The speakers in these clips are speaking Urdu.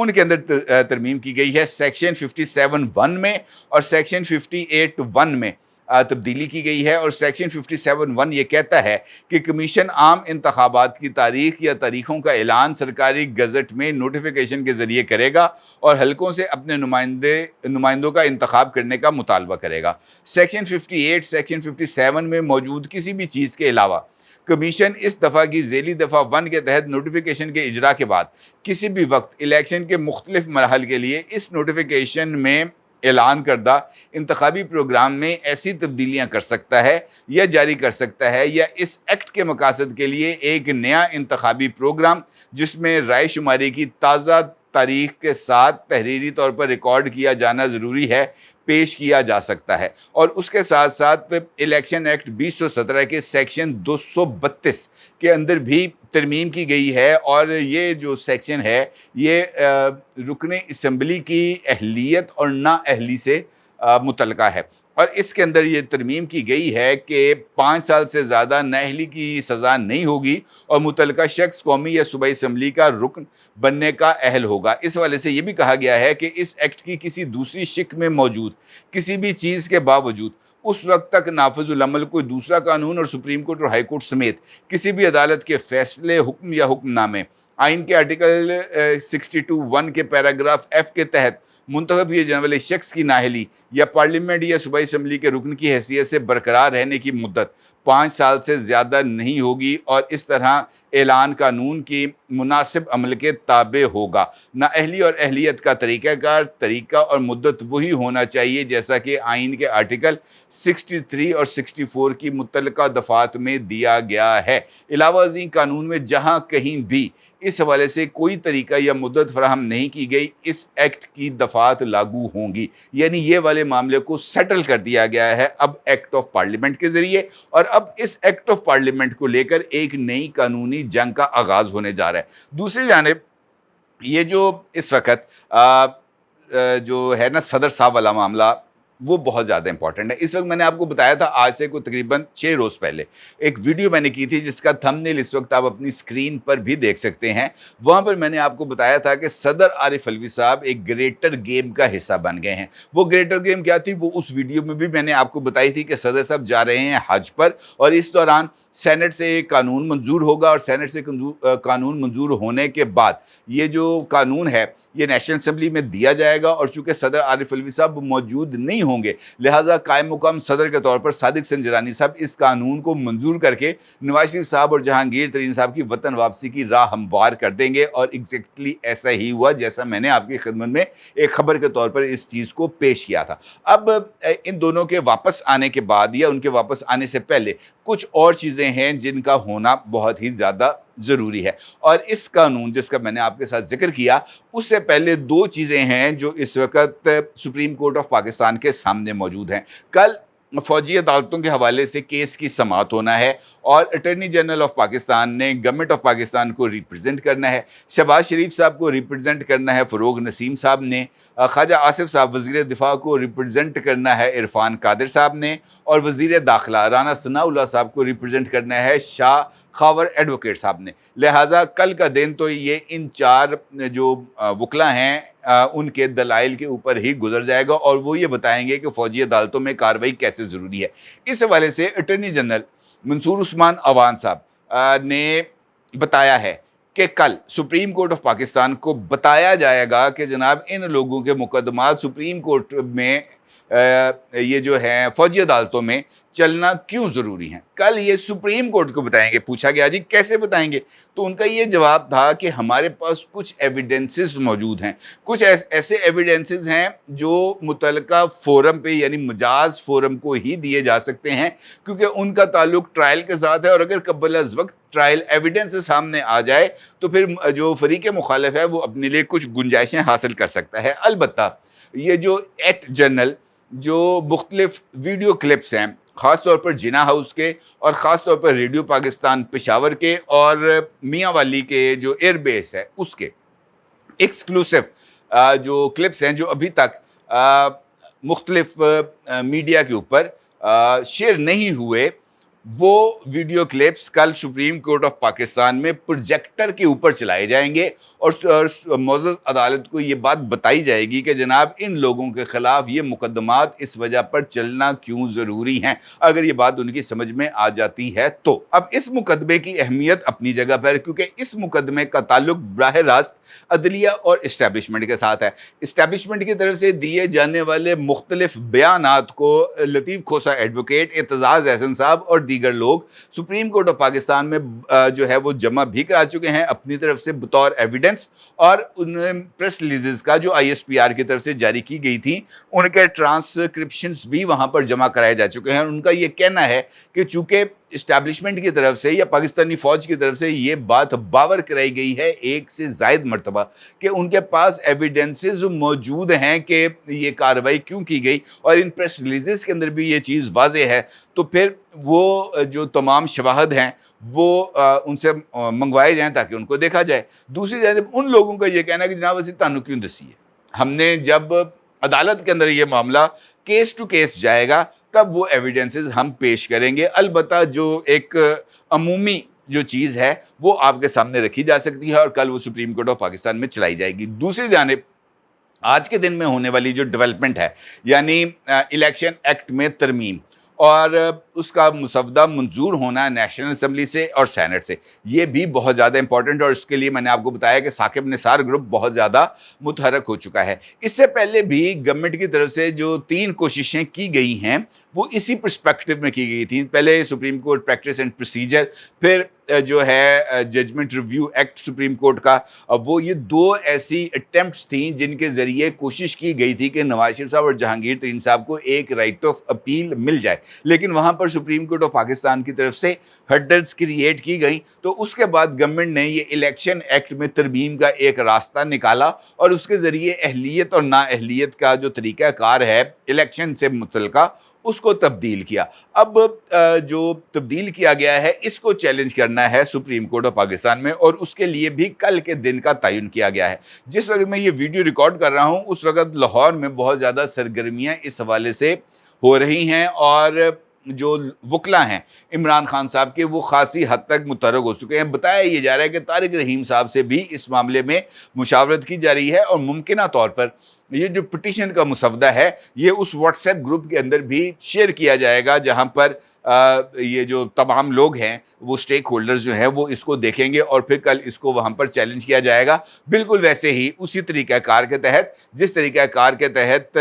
ان کے اندر ترمیم کی گئی ہے۔ سیکشن 57(1) میں اور سیکشن 58(1) میں تبدیلی کی گئی ہے، اور سیکشن 57(1) یہ کہتا ہے کہ کمیشن عام انتخابات کی تاریخ یا تاریخوں کا اعلان سرکاری گزٹ میں نوٹیفیکیشن کے ذریعے کرے گا اور حلقوں سے اپنے نمائندوں کا انتخاب کرنے کا مطالبہ کرے گا۔ سیکشن 58 سیکشن 57 میں موجود کسی بھی چیز کے علاوہ کمیشن اس دفعہ کی ذیلی دفعہ 1 کے تحت نوٹیفیکیشن کے اجرا کے بعد کسی بھی وقت الیکشن کے مختلف مراحل کے لیے اس نوٹیفیکیشن میں اعلان کردہ انتخابی پروگرام میں ایسی تبدیلیاں کر سکتا ہے یا جاری کر سکتا ہے، یا اس ایکٹ کے مقاصد کے لیے ایک نیا انتخابی پروگرام جس میں رائے شماری کی تازہ تاریخ کے ساتھ تحریری طور پر ریکارڈ کیا جانا ضروری ہے، پیش کیا جا سکتا ہے۔ اور اس کے ساتھ ساتھ الیکشن ایکٹ 2017 کے سیکشن 232 کے اندر بھی ترمیم کی گئی ہے، اور یہ جو سیکشن ہے یہ رکن اسمبلی کی اہلیت اور نااہلی سے متعلقہ ہے، اور اس کے اندر یہ ترمیم کی گئی ہے کہ 5 سال سے زیادہ نااہلی کی سزا نہیں ہوگی اور متعلقہ شخص قومی یا صوبائی اسمبلی کا رکن بننے کا اہل ہوگا۔ اس حوالے سے یہ بھی کہا گیا ہے کہ اس ایکٹ کی کسی دوسری شق میں موجود کسی بھی چیز کے باوجود اس وقت تک نافذ العمل کوئی دوسرا قانون اور سپریم کورٹ اور ہائی کورٹ سمیت کسی بھی عدالت کے فیصلے، حکم یا حکم نامے آئین کے آرٹیکل 62(1) کے پیراگراف F کے تحت منتخب کیے جانے والے شخص کی نااہلی یا پارلیمنٹ یا صوبائی اسمبلی کے رکن کی حیثیت سے برقرار رہنے کی مدت 5 سال سے زیادہ نہیں ہوگی، اور اس طرح اعلان قانون کی مناسب عمل کے تابع ہوگا۔ نااہلی اور اہلیت کا طریقہ کار، طریقہ اور مدت وہی ہونا چاہیے جیسا کہ آئین کے آرٹیکل 63 اور 64 کی متعلقہ دفعات میں دیا گیا ہے۔ علاوہ ازیں قانون میں جہاں کہیں بھی اس حوالے سے کوئی طریقہ یا مدت فراہم نہیں کی گئی، اس ایکٹ کی دفعات لاگو ہوں گی۔ یعنی یہ والے معاملے کو سیٹل کر دیا گیا ہے اب ایکٹ آف پارلیمنٹ کے ذریعے، اور اب اس ایکٹ آف پارلیمنٹ کو لے کر ایک نئی قانونی جنگ کا آغاز ہونے جا رہا ہے۔ دوسری جانب یہ جو اس وقت جو ہے نا صدر صاحب والا معاملہ، وہ بہت زیادہ امپورٹنٹ ہے۔ اس وقت میں نے آپ کو بتایا تھا آج سے کوئی تقریباً 6 روز پہلے ایک ویڈیو میں نے کی تھی جس کا تھمبنیل اس وقت آپ اپنی سکرین پر بھی دیکھ سکتے ہیں۔ وہاں پر میں نے آپ کو بتایا تھا کہ صدر عارف علوی صاحب ایک گریٹر گیم کا حصہ بن گئے ہیں۔ وہ گریٹر گیم کیا تھی وہ اس ویڈیو میں بھی میں نے آپ کو بتائی تھی کہ صدر صاحب جا رہے ہیں حج پر، اور اس دوران سینٹ سے ایک قانون منظور ہوگا، اور سینٹ سے قانون منظور ہونے کے بعد یہ جو قانون ہے یہ نیشنل اسمبلی میں دیا جائے گا، اور چونکہ صدر عارف علوی صاحب موجود نہیں ہوں گے لہٰذا قائم مقام صدر کے طور پر صادق سنجرانی صاحب اس قانون کو منظور کر کے نواز شریف صاحب اور جہانگیر ترین صاحب کی وطن واپسی کی راہ ہموار کر دیں گے، اور ایگزیکٹلی ایسا ہی ہوا جیسا میں نے آپ کی خدمت میں ایک خبر کے طور پر اس چیز کو پیش کیا تھا۔ اب ان دونوں کے واپس آنے کے بعد یا ان کے واپس آنے سے پہلے کچھ اور چیزیں ہیں جن کا ہونا بہت ہی زیادہ ضروری ہے، اور اس قانون جس کا میں نے آپ کے ساتھ ذکر کیا اس سے پہلے 2 چیزیں ہیں جو اس وقت سپریم کورٹ آف پاکستان کے سامنے موجود ہیں۔ کل فوجی عدالتوں کے حوالے سے کیس کی سماعت ہونا ہے، اور اٹارنی جنرل آف پاکستان نے گورنمنٹ آف پاکستان کو ریپرزینٹ کرنا ہے۔ شہباز شریف صاحب کو ریپرزینٹ کرنا ہے فروغ نسیم صاحب نے، خواجہ آصف صاحب وزیر دفاع کو ریپرزینٹ کرنا ہے عرفان قادر صاحب نے، اور وزیر داخلہ رانا ثناء اللہ صاحب کو ریپرزینٹ کرنا ہے شاہ خاور ایڈوکیٹ صاحب نے۔ لہٰذا کل کا دن تو یہ ان 4 جو وکلا ہیں ان کے دلائل کے اوپر ہی گزر جائے گا، اور وہ یہ بتائیں گے کہ فوجی عدالتوں میں کارروائی کیسے ضروری ہے۔ اس حوالے سے اٹارنی جنرل منصور عثمان عوان صاحب نے بتایا ہے کہ کل سپریم کورٹ آف پاکستان کو بتایا جائے گا کہ جناب ان لوگوں کے مقدمات سپریم کورٹ میں یہ جو ہے فوجی عدالتوں میں چلنا کیوں ضروری ہیں۔ کل یہ سپریم کورٹ کو بتائیں گے۔ پوچھا گیا جی کیسے بتائیں گے، تو ان کا یہ جواب تھا کہ ہمارے پاس کچھ ایویڈنسز موجود ہیں، کچھ ایسے ایویڈنسز ہیں جو متعلقہ فورم پہ یعنی مجاز فورم کو ہی دیے جا سکتے ہیں، کیونکہ ان کا تعلق ٹرائل کے ساتھ ہے، اور اگر قبل از وقت ٹرائل ایویڈنس سامنے آ جائے تو پھر جو فریق مخالف ہے وہ اپنے لیے کچھ گنجائشیں حاصل کر سکتا ہے۔ البتہ یہ جو ایٹ جنرل جو مختلف ویڈیو کلپس ہیں خاص طور پر جناح ہاؤس کے اور خاص طور پر ریڈیو پاکستان پشاور کے اور میاں والی کے جو ایئر بیس ہے اس کے ایکسکلوسیو جو کلپس ہیں جو ابھی تک مختلف میڈیا کے اوپر شیئر نہیں ہوئے، وہ ویڈیو کلپس کل سپریم کورٹ آف پاکستان میں پروجیکٹر کے اوپر چلائے جائیں گے، اور معزز عدالت کو یہ بات بتائی جائے گی کہ جناب ان لوگوں کے خلاف یہ مقدمات اس وجہ پر چلنا کیوں ضروری ہیں۔ اگر یہ بات ان کی سمجھ میں آ جاتی ہے تو اب اس مقدمے کی اہمیت اپنی جگہ پر، کیونکہ اس مقدمے کا تعلق براہ راست عدلیہ اور اسٹیبلشمنٹ کے ساتھ ہے۔ اسٹیبلشمنٹ کی طرف سے دیے جانے والے مختلف بیانات کو لطیف کھوسہ ایڈوکیٹ، اعتزاز احسن صاحب اور دیگر لوگ سپریم کورٹ آف پاکستان میں جو ہے وہ جمع بھی کرا چکے ہیں اپنی طرف سے بطور ایویڈنس، اور ان پریس ریلیزز کا جو ISPR کی طرف سے جاری کی گئی تھی ان کے ٹرانسکرپشنز بھی وہاں پر جمع کرائے جا چکے ہیں۔ ان کا یہ کہنا ہے کہ چونکہ اسٹیبلشمنٹ کی طرف سے یا پاکستانی فوج کی طرف سے یہ بات باور کرائی گئی ہے ایک سے زائد مرتبہ کہ ان کے پاس ایویڈنسز موجود ہیں کہ یہ کارروائی کیوں کی گئی، اور ان پریس ریلیزز کے اندر بھی یہ چیز واضح ہے، تو پھر وہ جو تمام شواہد ہیں وہ ان سے منگوائے جائیں تاکہ ان کو دیکھا جائے۔ دوسری جانب ان لوگوں کا یہ کہنا ہے کہ جناب اسی تانوں کیوں دسی ہے، ہم نے جب عدالت کے اندر یہ معاملہ کیس ٹو کیس جائے گا تب وہ ایویڈنسز ہم پیش کریں گے۔ البتہ جو ایک عمومی جو چیز ہے وہ آپ کے سامنے رکھی جا سکتی ہے اور کل وہ سپریم کورٹ آف پاکستان میں چلائی جائے گی۔ دوسری جانب آج کے دن میں ہونے والی جو ڈیولپمنٹ ہے، یعنی الیکشن ایکٹ میں ترمیم اور اس کا مسودہ منظور ہونا نیشنل اسمبلی سے اور سینٹ سے، یہ بھی بہت زیادہ امپورٹنٹ، اور اس کے لیے میں نے آپ کو بتایا کہ ثاقب نثار گروپ بہت زیادہ متحرک ہو چکا ہے۔ اس سے پہلے بھی گورنمنٹ کی طرف سے جو 3 کوششیں کی گئی ہیں وہ اسی پرسپیکٹو میں کی گئی تھیں۔ پہلے Supreme Court practice and procedure, پھر جو ہے judgment review act Supreme Court کا، وہ یہ 2 ایسی اٹیمپٹس تھیں جن کے ذریعے کوشش کی گئی تھی کہ نواز شریف صاحب اور جہانگیر ترین صاحب کو ایک رائٹ آف اپیل مل جائے، لیکن وہاں پر سپریم کورٹ آف پاکستان کی طرف سے ہرڈلز کریٹ کی گئیں۔ تو اس کے بعد گورنمنٹ نے یہ الیکشن ایکٹ میں ترمیم کا ایک راستہ نکالا اور اس کے ذریعے اہلیت اور نااہلیت کا جو طریقہ کار ہے الیکشن سے متعلقہ اس کو تبدیل کیا۔ اب جو تبدیل کیا گیا ہے اس کو چیلنج کرنا ہے سپریم کورٹ آف پاکستان میں، اور اس کے لیے بھی کل کے دن کا تعین کیا گیا ہے۔ جس وقت میں یہ ویڈیو ریکارڈ کر رہا ہوں اس وقت لاہور میں بہت زیادہ سرگرمیاں اس حوالے سے ہو رہی ہیں، اور جو وکلا ہیں عمران خان صاحب کے وہ خاصی حد تک متحرک ہو چکے ہیں۔ بتایا یہ جا رہا ہے کہ طارق رحیم صاحب سے بھی اس معاملے میں مشاورت کی جا رہی ہے، اور ممکنہ طور پر یہ جو پٹیشن کا مسودہ ہے یہ اس واٹس ایپ گروپ کے اندر بھی شیئر کیا جائے گا، جہاں پر یہ جو تمام لوگ ہیں وہ سٹیک ہولڈرز جو ہیں وہ اس کو دیکھیں گے، اور پھر کل اس کو وہاں پر چیلنج کیا جائے گا، بالکل ویسے ہی اسی طریقہ کار کے تحت جس طریقہ کار کے تحت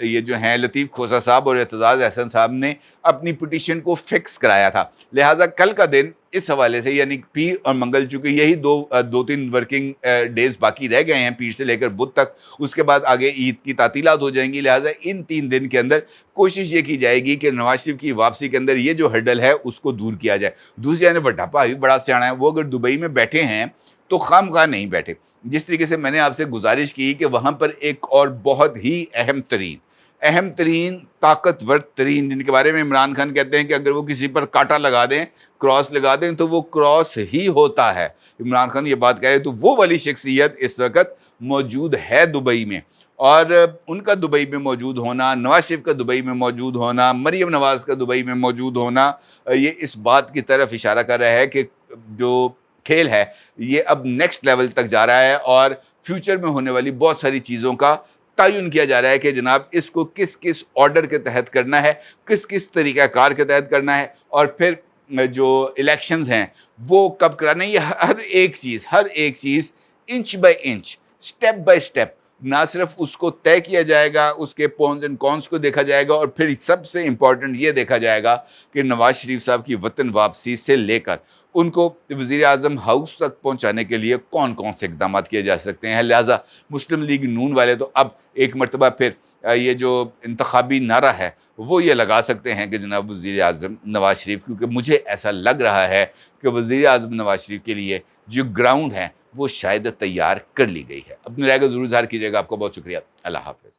یہ جو ہیں لطیف کھوسہ صاحب اور اعتزاز احسن صاحب نے اپنی پٹیشن کو فکس کرایا تھا۔ لہٰذا کل کا دن اس حوالے سے، یعنی پیر اور منگل، چونکہ یہی 2-3 ورکنگ ڈیز باقی رہ گئے ہیں پیر سے لے کر بدھ تک، اس کے بعد آگے عید کی تعطیلات ہو جائیں گی، لہٰذا ان 3 دن کے اندر کوشش یہ کی جائے گی کہ نواز شریف کی واپسی کے اندر یہ جو ہرڈل ہے اس کو دور کیا جائے۔ دوسری جانب بڑا بھائی بڑا سیاڑا ہے، وہ اگر دبئی میں بیٹھے ہیں تو خام خواہ نہیں بیٹھے۔ جس طریقے سے میں نے آپ سے گزارش کی کہ وہاں پر ایک اور بہت ہی اہم ترین طاقتور ترین، جن کے بارے میں عمران خان کہتے ہیں کہ اگر وہ کسی پر کانٹا لگا دیں، کراس لگا دیں تو وہ کراس ہی ہوتا ہے، عمران خان یہ بات کہہ رہے، تو وہ والی شخصیت اس وقت موجود ہے دبئی میں، اور ان کا دبئی میں موجود ہونا، نواز شریف کا دبئی میں موجود ہونا، مریم نواز کا دبئی میں موجود ہونا، یہ اس بات کی طرف اشارہ کر رہا ہے کہ جو کھیل ہے یہ اب نیکسٹ لیول تک جا رہا ہے، اور فیوچر میں ہونے والی بہت ساری چیزوں کا تعین کیا جا رہا ہے کہ جناب اس کو کس کس آرڈر کے تحت کرنا ہے، کس کس طریقہ کار کے تحت کرنا ہے، اور پھر جو الیکشنز ہیں وہ کب کرانا ہے۔ یہ ہر ایک چیز inch by inch, step by step, نہ صرف اس کو طے کیا جائے گا، اس کے پونز اینڈ کونس کو دیکھا جائے گا، اور پھر سب سے امپورٹنٹ یہ دیکھا جائے گا کہ نواز شریف صاحب کی وطن واپسی سے لے کر ان کو وزیر اعظم ہاؤس تک پہنچانے کے لیے کون کون سے اقدامات کیے جا سکتے ہیں۔ لہٰذا مسلم لیگ نون والے تو اب ایک مرتبہ پھر یہ جو انتخابی نعرہ ہے وہ یہ لگا سکتے ہیں کہ جناب وزیر اعظم نواز شریف، کیونکہ مجھے ایسا لگ رہا ہے کہ وزیر اعظم نواز شریف کے لیے جو گراؤنڈ ہے وہ شاید تیار کر لی گئی ہے۔ اپنی رائے کو ضرور اظہار کیجیے گا۔ آپ کو بہت شکریہ۔ اللہ حافظ۔